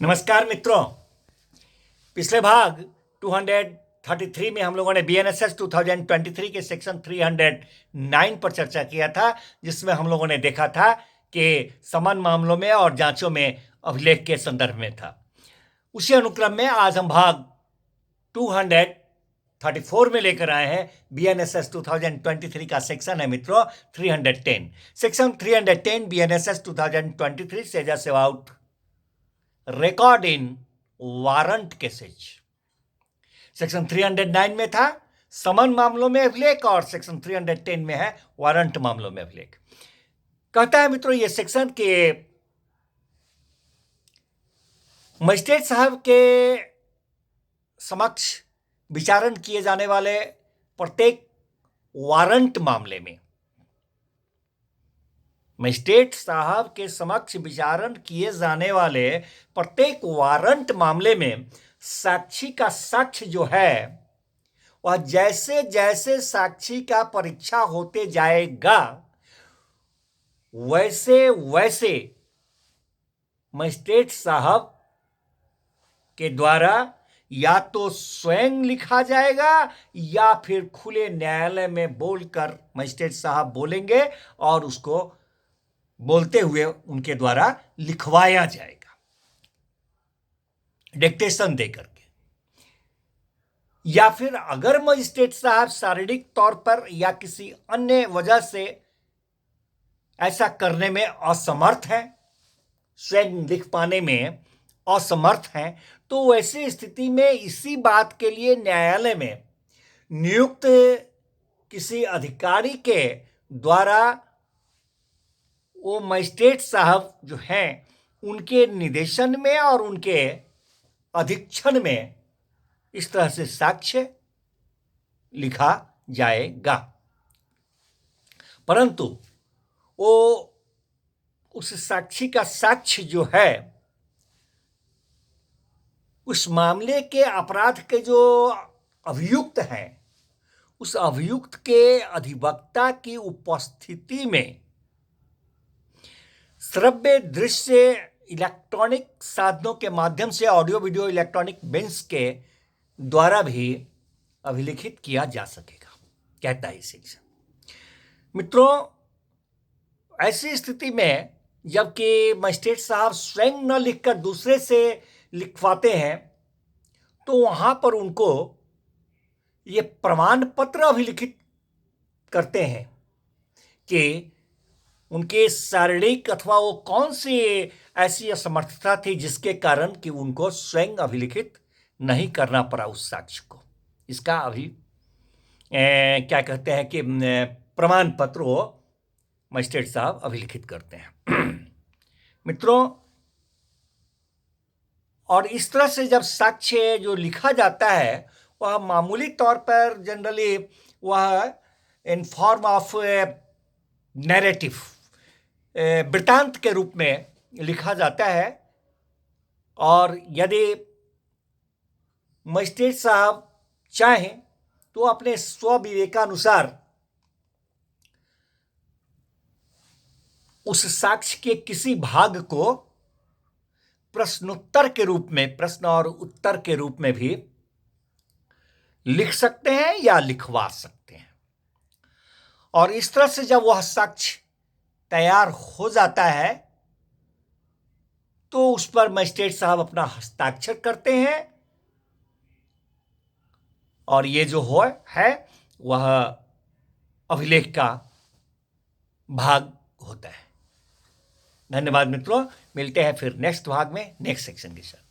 नमस्कार मित्रों। पिछले भाग 233 में हम लोगों ने BNSS 2023 के सेक्शन 309 पर चर्चा किया था, जिसमें हम लोगों ने देखा था कि समान मामलों में और जांचों में अभिलेख के संदर्भ में था। उसी अनुक्रम में आज हम भाग 234 में लेकर आए हैं। BNSS 2023 का सेक्शन है मित्रों 310। Section 310 BNSS 2023 says about record in warrant cases. Section 309 में था समन मामलों में अभिलेख और सेक्शन 310 में है वारंट मामलों में अभिलेख। कहता है मित्रों यह सेक्शन के मजिस्ट्रेट साहब के समक्ष विचारण किए जाने वाले प्रत्येक वारंट मामले में, मजिस्ट्रेट साहब के समक्ष विचारण किए जाने वाले प्रत्येक वारंट मामले में साक्षी का साक्ष्य जो है वह जैसे जैसे साक्षी का परीक्षा होते जाएगा वैसे वैसे मजिस्ट्रेट साहब के द्वारा या तो स्वयं लिखा जाएगा या फिर खुले न्यायालय में बोलकर मजिस्ट्रेट साहब बोलेंगे और उसको बोलते हुए उनके द्वारा लिखवाया जाएगा डिक्टेशन देकर के। या फिर अगर मजिस्ट्रेट साहब शारीरिक तौर पर या किसी अन्य वजह से ऐसा करने में असमर्थ हैं, स्वयं लिख पाने में असमर्थ हैं, तो वैसी स्थिति में इसी बात के लिए न्यायालय में नियुक्त किसी अधिकारी के द्वारा वो मजिस्ट्रेट साहब जो हैं उनके निर्देशन में और उनके अधीक्षण में इस तरह से साक्ष्य लिखा जाएगा। परंतु वो उस साक्षी का साक्ष्य जो है उस मामले के अपराध के जो अभियुक्त हैं उस अभियुक्त के अधिवक्ता की उपस्थिति में श्रव्य दृश्य इलेक्ट्रॉनिक साधनों के माध्यम से ऑडियो वीडियो इलेक्ट्रॉनिक बेंच के द्वारा भी अभिलिखित किया जा सकेगा, कहता है सेक्शन। मित्रों, ऐसी स्थिति में जबकि मजिस्ट्रेट साहब स्वयं न लिखकर दूसरे से लिखवाते हैं तो वहां पर उनको ये प्रमाण पत्र अभिलिखित करते हैं कि उनके शारीरिक अथवा वो कौन सी ऐसी असमर्थता थी जिसके कारण कि उनको स्वयं अभिलिखित नहीं करना पड़ा उस साक्ष्य को। इसका अभी क्या कहते हैं कि प्रमाण पत्र वो मजिस्ट्रेट साहब अभिलिखित करते हैं। मित्रों, और इस तरह से जब साक्ष्य जो लिखा जाता है वह मामूली तौर पर जनरली वह इन फॉर्म ऑफ नैरेटिव वृत्तांत के रूप में लिखा जाता है। और यदि मजिस्ट्रेट साहब चाहें तो अपने स्वविवेकानुसार उस साक्ष्य के किसी भाग को प्रश्नोत्तर के रूप में, प्रश्न और उत्तर के रूप में भी लिख सकते हैं या लिखवा सकते हैं। और इस तरह से जब वह साक्ष्य तैयार हो जाता है तो उस पर मजिस्ट्रेट साहब अपना हस्ताक्षर करते हैं और ये जो है वह अभिलेख का भाग होता है। धन्यवाद मित्रों, मिलते हैं फिर नेक्स्ट भाग में नेक्स्ट सेक्शन के साथ।